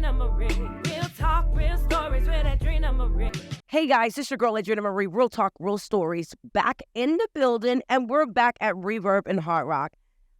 Edrinna Marie. Real talk, real stories with Edrinna Marie. Hey guys, it's your girl Edrinna Marie. Real talk, real stories. Back in the building, and we're back at Reverb and Hard Rock.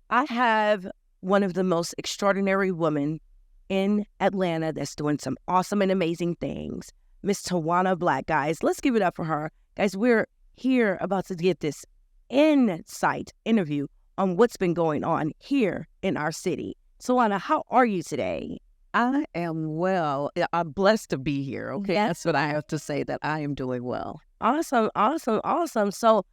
I have one of the most extraordinary women in Atlanta that's doing some awesome and amazing things. Miss Twanda Black, guys. Let's give it up for her. Guys, we're here about to get this insight interview on what's been going on here in our city. Twanda, how are you today? I am well. I'm blessed to be here. Okay, Yes. That's what I have to say, that I am doing well. Awesome. So,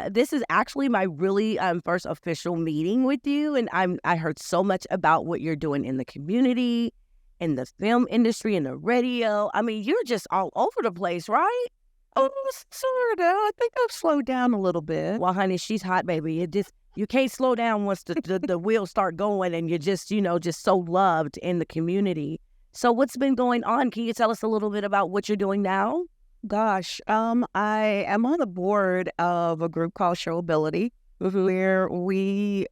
this is actually my really first official meeting with you, and I heard so much about what you're doing in the community, in the film industry, in the radio. I mean, you're just all over the place, right? Oh, sort of. I think I've slowed down a little bit. Well, honey, she's hot, baby. You can't slow down once the wheels start going, and you're just so loved in the community. So what's been going on? Can you tell us a little bit about what you're doing now? Gosh, I am on the board of a group called Showability, where we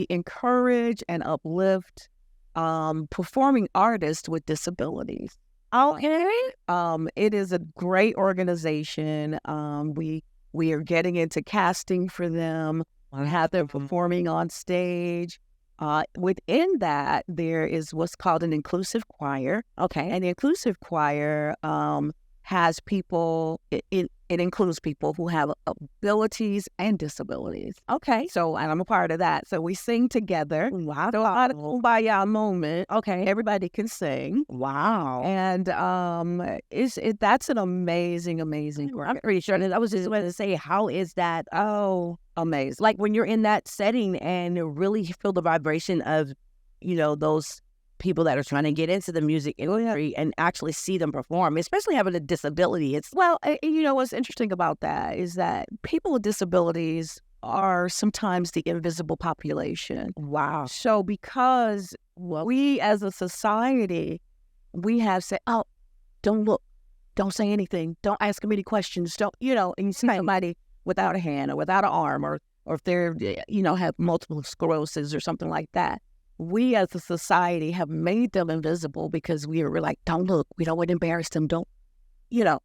encourage and uplift performing artists with disabilities. Okay. It is a great organization. We are getting into casting for them, have them performing on stage. Within that, there is what's called an inclusive choir. Okay. And the inclusive choir has people, it includes people who have abilities and disabilities. Okay. So, and I'm a part of that. So we sing together. Wow. So a kumbaya moment. Okay. Everybody can sing. Wow. And that's an amazing work. I'm pretty sure. I was just going to say, how is that? Oh, amazing. Like when you're in that setting and really feel the vibration of, those people that are trying to get into the music industry and actually see them perform, especially having a disability. What's interesting about that is that people with disabilities are sometimes the invisible population. Wow. So because we as a society, we have said, oh, don't look, don't say anything, don't ask them any questions, and you see somebody without a hand or without an arm or if they're, have multiple sclerosis or something like that. We as a society have made them invisible because we're like, don't look, we don't want to embarrass them, don't,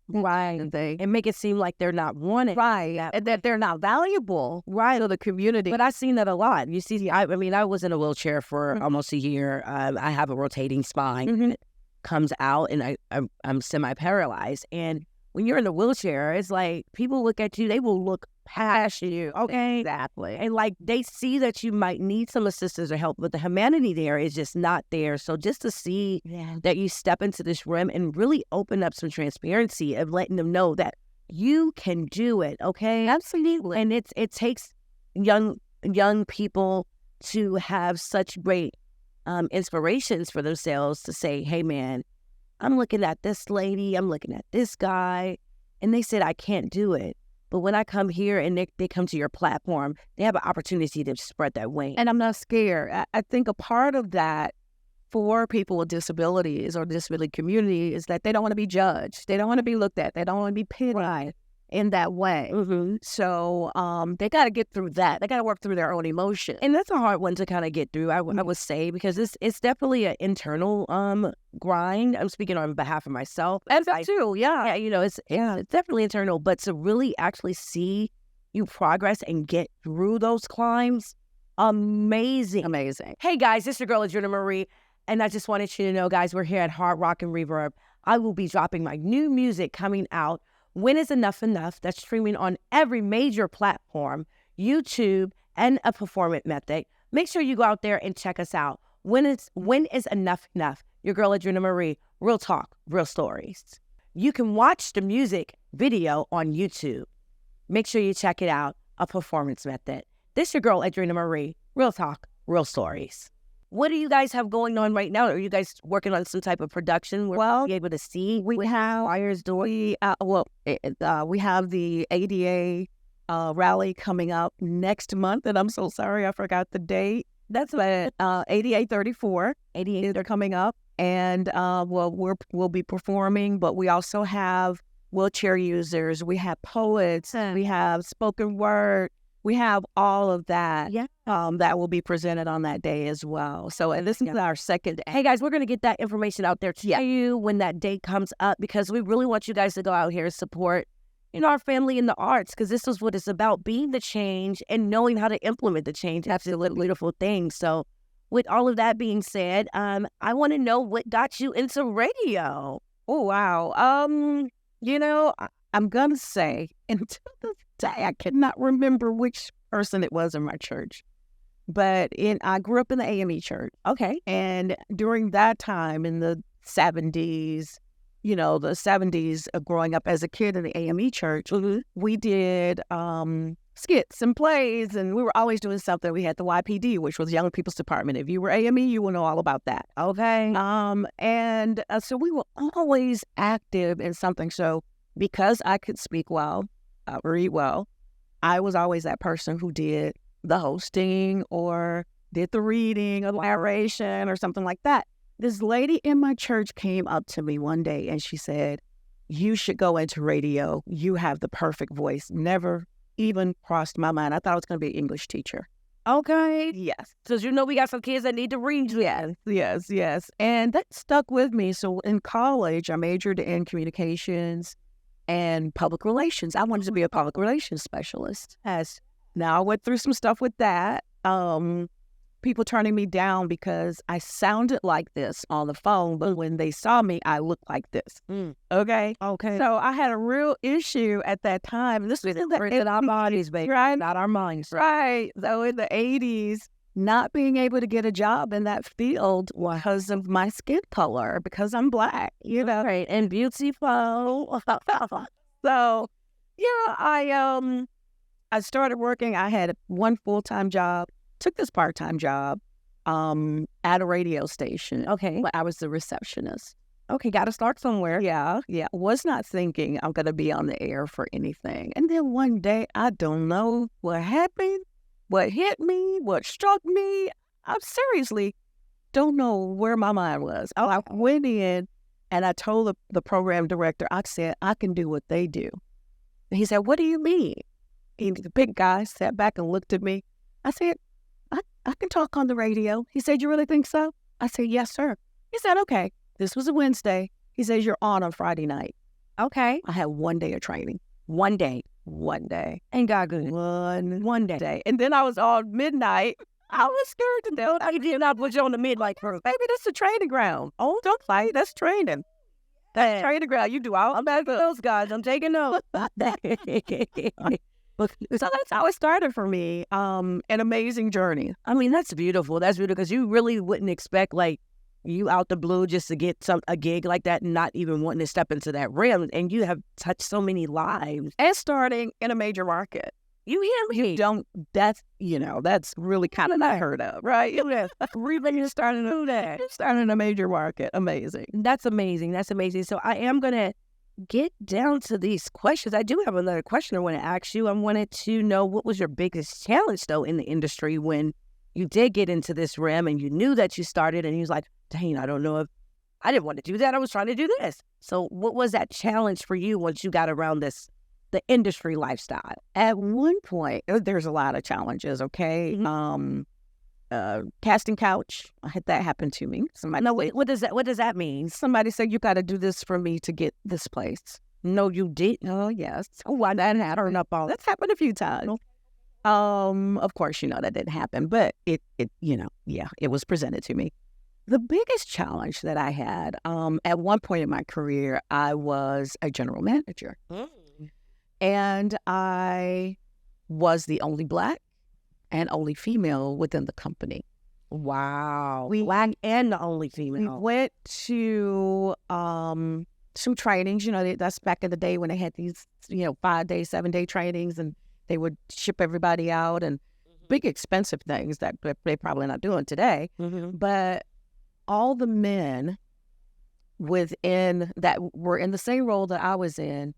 right. And make it seem like they're not wanted. Right. And that they're not valuable, right, to the community. But I've seen that a lot. You see, I was in a wheelchair for almost a year. I have a rotating spine. And it comes out, and I'm semi-paralyzed. And when you're in the wheelchair, it's like people look at you, they will look past you. Okay. Exactly. And like they see that you might need some assistance or help, but the humanity there is just not there. So just to see that you step into this room and really open up some transparency of letting them know that you can do it. Okay. Absolutely. And it takes young people to have such great inspirations for themselves to say, hey man, I'm looking at this lady, I'm looking at this guy, and they said I can't do it. But when I come here and they come to your platform, they have an opportunity to spread that wing. And I'm not scared. I think a part of that for people with disabilities or disability community is that they don't want to be judged. They don't want to be looked at. They don't want to be pitied in that way. So they got to get through that. They got to work through their own emotions. And that's a hard one to kind of get through, I would say, because it's definitely an internal grind. I'm speaking on behalf of myself. And that too, yeah. It's definitely internal. But to really actually see you progress and get through those climbs, amazing. Hey guys, it's your girl Edrinna Marie. And I just wanted you to know, guys, we're here at Hard Rock and Reverb. I will be dropping my new music coming out. When is Enough Enough? That's streaming on every major platform, YouTube, and a performance method. Make sure you go out there and check us out. When is Enough Enough? Your girl Edrinna Marie. Real talk, real stories. You can watch the music video on YouTube. Make sure you check it out, a performance method. This your girl Edrinna Marie. Real talk, real stories. What do you guys have going on right now? Are you guys working on some type of production? We'll be able to see. We have choirs doing. We have the ADA rally coming up next month, and I'm so sorry I forgot the date. That's ADA 34. They're coming up, and we'll be performing. But we also have wheelchair users. We have poets. We have spoken word. we have all of that. Yeah. That will be presented on that day as well. So, and this is our second. Hey guys, we're going to get that information out there to you when that date comes up, because we really want you guys to go out here and support, our family in the arts, because this is what it's about, being the change and knowing how to implement the change. That's a beautiful thing. So with all of that being said, I want to know what got you into radio. Oh, wow. I'm going to say, until this day, I cannot remember which person it was in my church. But I grew up in the AME church. Okay. And during that time in the 70s, growing up as a kid in the AME church, we did skits and plays, and we were always doing something. We had the YPD, which was Young People's Department. If you were AME, you will know all about that. Okay. So we were always active in something. So because I could speak well, read well, I was always that person who did the hosting or did the reading or narration or something like that. This lady in my church came up to me one day and she said, "You should go into radio. You have the perfect voice." Never even crossed my mind. I thought I was going to be an English teacher. Okay. Yes. Because we got some kids that need to read. Yes. And that stuck with me. So in college, I majored in communications and public relations. I wanted to be a public relations specialist. Now I went through some stuff with that. People turning me down because I sounded like this on the phone, but when they saw me, I looked like this. Okay. So I had a real issue at that time. This was in our bodies, baby. Right? Not our minds. Right. So in the 80s, not being able to get a job in that field because of my skin color, because I'm Black, Right. And beautiful. So, I started working. I had one full-time job, took this part-time job at a radio station. Okay. But I was the receptionist. Okay, got to start somewhere. Yeah. Was not thinking I'm going to be on the air for anything. And then one day, I don't know what happened, what hit me, what struck me. I seriously don't know where my mind was. I went in and I told the program director, I said, "I can do what they do." And he said, "What do you mean?" The big guy sat back and looked at me. I said, I can talk on the radio. He said, "You really think so?" I said, "Yes, sir." He said, "Okay." This was a Wednesday. He says, "You're on Friday night." Okay. I had 1 day of training. One day. Ain't got good. One day. And then I was on midnight. I was scared to death. I did not put you on the midnight first. Baby, that's a training ground. Oh, don't fight. That's training. That's training ground. You do all. I'm back to those guys. I'm taking notes. So that's how it started for me. An amazing journey. I mean, that's beautiful. That's beautiful because you really wouldn't expect you out the blue just to get a gig like that and not even wanting to step into that realm. And you have touched so many lives. And starting in a major market. You hear me? That's really kind of not heard of, right? Really starting to do that. Starting in a major market. Amazing. That's amazing. So I am going to get down to these questions. I do have another question I want to ask you. I wanted to know, what was your biggest challenge, though, in the industry when you did get into this realm and you knew that you started and you was like, dang, I don't know if I didn't want to do that. I was trying to do this. So what was that challenge for you once you got around the industry lifestyle? At one point, there's a lot of challenges, okay? Casting couch, I had that happen to me. What does that mean? Somebody said, "You got to do this for me to get this place." No, you didn't. Oh, yes. Oh, why that happened? That's happened a few times. Of course, that didn't happen, but it was presented to me. The biggest challenge that I had, at one point in my career, I was a general manager. And I was the only Black and only female within the company. Wow. Black and the only female. We went to some trainings, that's back in the day when they had these, 5-day, 7-day trainings, and they would ship everybody out, and big expensive things that they're probably not doing today. But all the men within that were in the same role that I was in,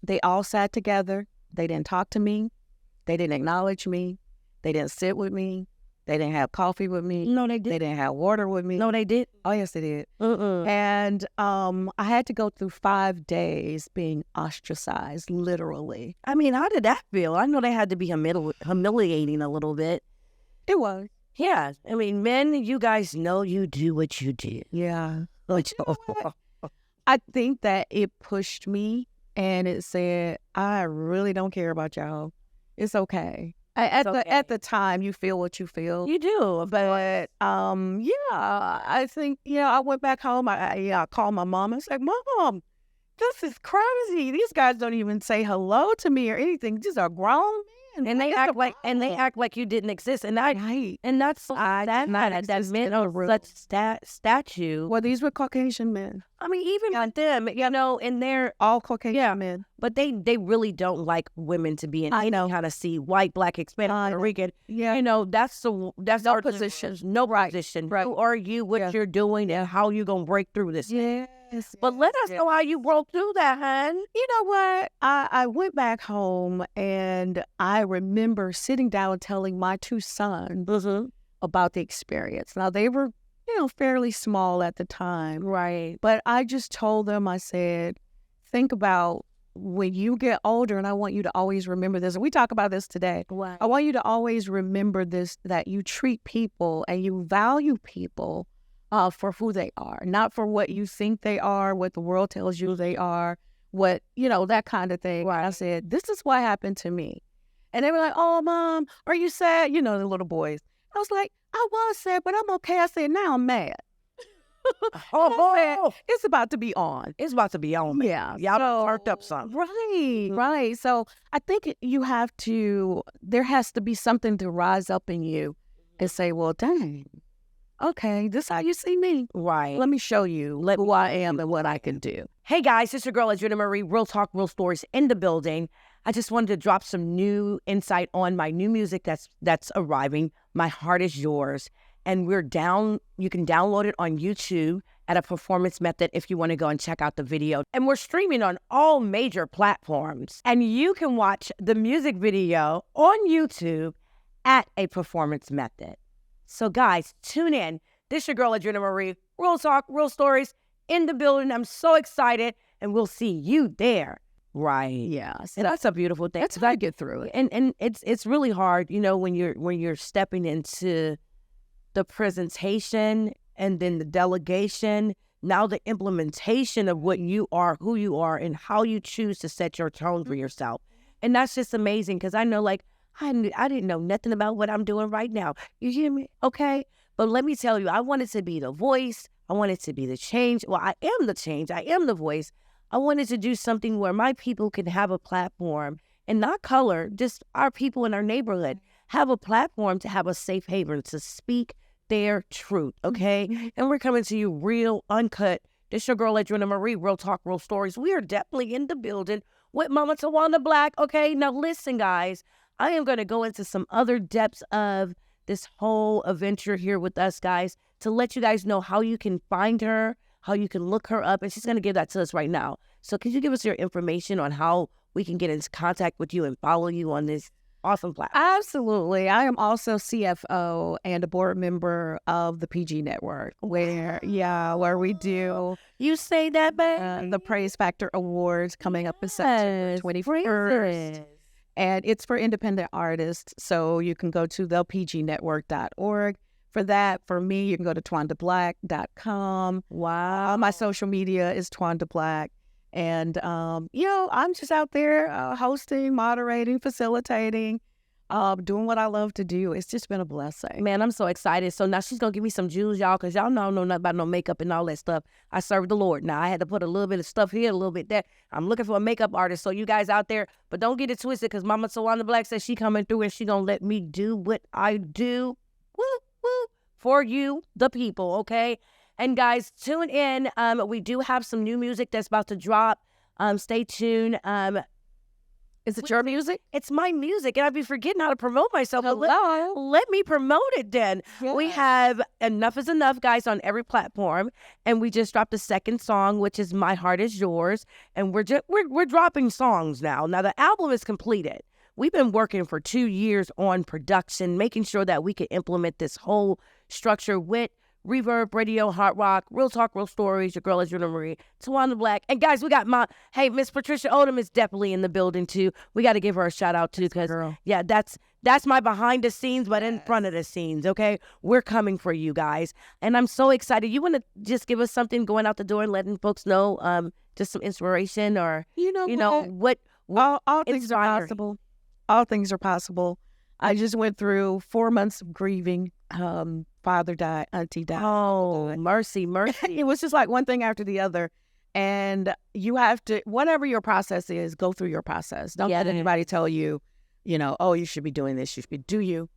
they all sat together. They didn't talk to me. They didn't acknowledge me. They didn't sit with me. They didn't have coffee with me. No, they They did. didn't have water with me. No, they did. Oh, yes, they did. Mm-mm. And I had to go through 5 days being ostracized, literally. I mean, how did that feel? I know they had to be humiliating a little bit. It was. Yeah. I mean, men, you guys know you do what you do. Yeah. But you know what? I think that it pushed me and it said, I really don't care about y'all. It's okay. At the time, you feel what you feel. You do. But yeah, I think, I went back home. I called my mom. I was like, Mom, this is crazy. These guys don't even say hello to me or anything. These are grown men. And they act like you didn't exist. And Right. and that's did not exist men in the of room. such statue. Well, these were Caucasian men. I mean, even with them, and they're All Caucasian men. but they really don't like women to be in I any know. kind of seat, white, black, Hispanic, I know. Puerto Rican. Yeah. That's No our position. no Right. position. Right. Who are you? What Yeah. you're doing, and how you gonna break through this? Yes. But let us know how you broke through that, hon. You know what? I went back home and I remember sitting down telling my 2 sons Mm-hmm. about the experience. Now, they were, fairly small at the time, Right. but I just told them, I said, think about when you get older, and I want you to always remember this. And we talk about this today. Wow. I want you to always remember this, that you treat people and you value people for who they are, not for what you think they are, what the world tells you they are, what, that kind of thing. Right. I said, this is what happened to me. And they were like, oh, Mom, are you sad? The little boys. I was like, I was sad, but I'm okay. I said, now I'm mad. Oh, It's about to be on. it's about to be on. Man. Yeah. Y'all so- turned up something. Right, right. So I think there has to be something to rise up in you and say, well, dang, okay, this how you see me. Right. Let me show you who I am and what I can do. Hey guys, it's your girl Edrinna Marie, Real Talk, Real Stories in the building. I just wanted to drop some new insight on my new music that's arriving. My Heart Is Yours. And you can download it on YouTube at a performance method if you want to go and check out the video. And we're streaming on all major platforms. And you can watch the music video on YouTube at a performance method. So guys, tune in. This your girl Edrinna Marie, Real Talk, Real Stories in the building. I'm so excited, and we'll see you there. Right. Yeah. And that's a beautiful thing. That's how I get through it. And it's really hard, when you're stepping into the presentation and then the delegation, now the implementation of what you are, who you are, and how you choose to set your tone for yourself. And that's just amazing, because I know, I didn't know nothing about what I'm doing right now. You hear me? Okay? But let me tell you, I wanted to be the voice. I wanted to be the change. Well, I am the change. I am the voice. I wanted to do something where my people can have a platform, and not color, just our people in our neighborhood have a platform to have a safe haven to speak their truth, okay? And we're coming to you real, uncut. This your girl, Edrinna Marie, Real Talk, Real Stories. We are definitely in the building with Mama Twanda Black, okay? Now listen, guys, I am going to go into some other depths of this whole adventure here with us, guys, to let you guys know how you can find her, how you can look her up, and she's going to give that to us right now. So can you give us your information on how we can get into contact with you and follow you on this awesome platform? Absolutely. I am also CFO and a board member of the PG Network, where we do You say that, babe? the Praise Factor Awards coming up in September 21st. And it's for independent artists. So you can go to thepgnetwork.org for that. For me, you can go to twandablack.com. Wow. My social media is Twanda Black. And, I'm just out there hosting, moderating, facilitating, doing what I love to do. It's just been a blessing. Man, I'm so excited. So now she's going to give me some jewels, y'all, because y'all know I don't know nothing about no makeup and all that stuff. I serve the Lord. Now, I had to put a little bit of stuff here, a little bit there. I'm looking for a makeup artist. So you guys out there, but don't get it twisted, because Mama Twanda Black says she coming through and she going to let me do what I do. Woo, woo, for you, the people, okay? And guys, tune in. We do have some new music that's about to drop. Stay tuned. Is it your music? It's my music, and I'd be forgetting how to promote myself. But Hello. let me promote it then. Yes. We have Enough is Enough, guys, on every platform, and we just dropped the second song, which is My Heart Is Yours, and we're dropping songs now. Now the album is completed. we've been working for 2 years on production, making sure that we can implement this whole structure with Reverb Radio, Hard Rock, Real Talk, Real Stories, your girl Edrinna Marie, Twanda Black. And guys, we got Miss Patricia Odom is definitely in the building too. We got to give her a shout out too, because yeah, that's my behind the scenes, but in front of the scenes, okay? We're coming for you guys. And I'm so excited. You want to just give us something going out the door and letting folks know just some inspiration, or, what all things are possible. All things are possible. I just went through 4 months of grieving. Father died, auntie died. Oh, mercy. It was just like one thing after the other. And you have to, whatever your process is, go through your process. Don't let anybody tell you, oh, you should be doing this. You should be, do you.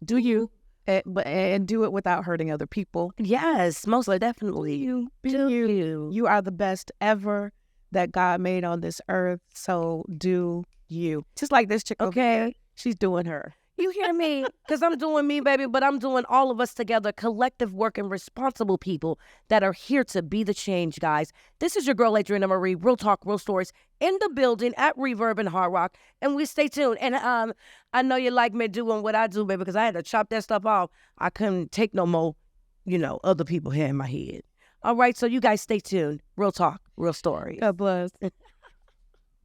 Do you. And do it without hurting other people. Yes, most definitely. Be you. You are the best ever that God made on this earth. So do you. Just like this chick. Okay. She's doing her. You hear me? Because I'm doing me, baby, but I'm doing all of us together, collective work and responsible people that are here to be the change, guys. This is your girl, Edrinna Marie, Real Talk, Real Stories, in the building at Reverb and Hard Rock, and we stay tuned. And I know you like me doing what I do, baby, because I had to chop that stuff off. I couldn't take no more, other people here in my head. All right, so you guys stay tuned. Real Talk, Real Stories. God bless.